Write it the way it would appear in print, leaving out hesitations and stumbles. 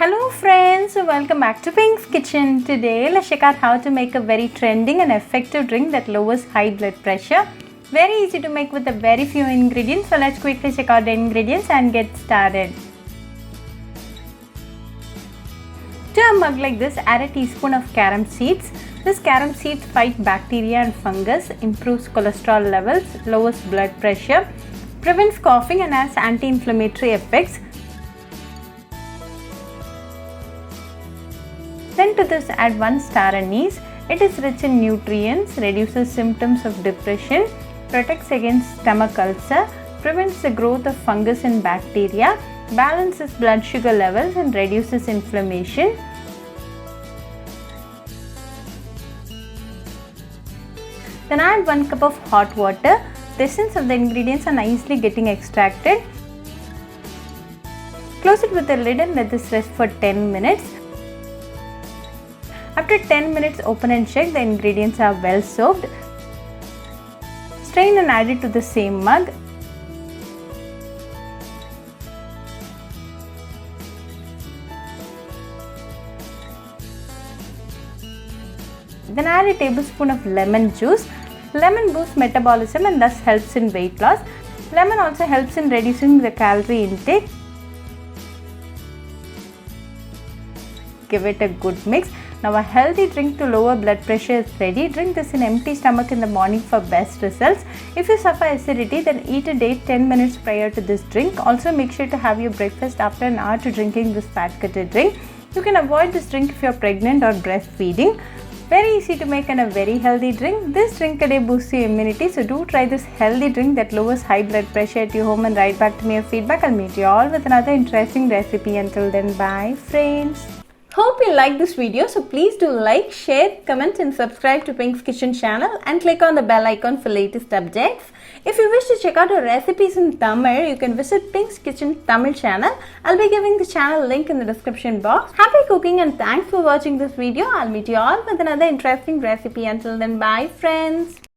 Hello friends, welcome back to Pink's Kitchen. Today let's check out how to make a very trending and effective drink that lowers high blood pressure. Very easy to make with a very few ingredients. So let's quickly check out the ingredients and get started. To a mug like this, add a teaspoon of carom seeds. This carom seeds fight bacteria and fungus, improves cholesterol levels, lowers blood pressure, prevents coughing and has anti-inflammatory effects. Then to this add 1 star anise. It is rich in nutrients, reduces symptoms of depression, protects against stomach ulcer, prevents the growth of fungus and bacteria, balances blood sugar levels and reduces inflammation. Then add 1 cup of hot water. The essence of the ingredients are nicely getting extracted. Close it with a lid and let this rest for 10 minutes. After 10 minutes, open and check the ingredients are well soaked. Strain and add it to the same mug. Then add a tablespoon of lemon juice. Lemon boosts metabolism and thus helps in weight loss. Lemon also helps in reducing the calorie intake. Give it a good mix. Now a healthy drink to lower blood pressure is ready. Drink this in empty stomach in the morning for best results. If you suffer acidity, then eat a date 10 minutes prior to this drink. Also make sure to have your breakfast after an hour to drinking this fat-cutter drink. You can avoid this drink if you are pregnant or breastfeeding. Very easy to make and a very healthy drink. This drink a day boosts your immunity. So do try this healthy drink that lowers high blood pressure at your home and write back to me your feedback. I'll meet you all with another interesting recipe. Until then, bye friends. Hope you like this video, so please do like, share, comment and subscribe to Pink's Kitchen channel and click on the bell icon for latest updates. If you wish to check out our recipes in Tamil, you can visit Pink's Kitchen Tamil channel. I'll be giving the channel link in the description box. Happy cooking and thanks for watching this video. I'll meet you all with another interesting recipe. Until then, bye friends.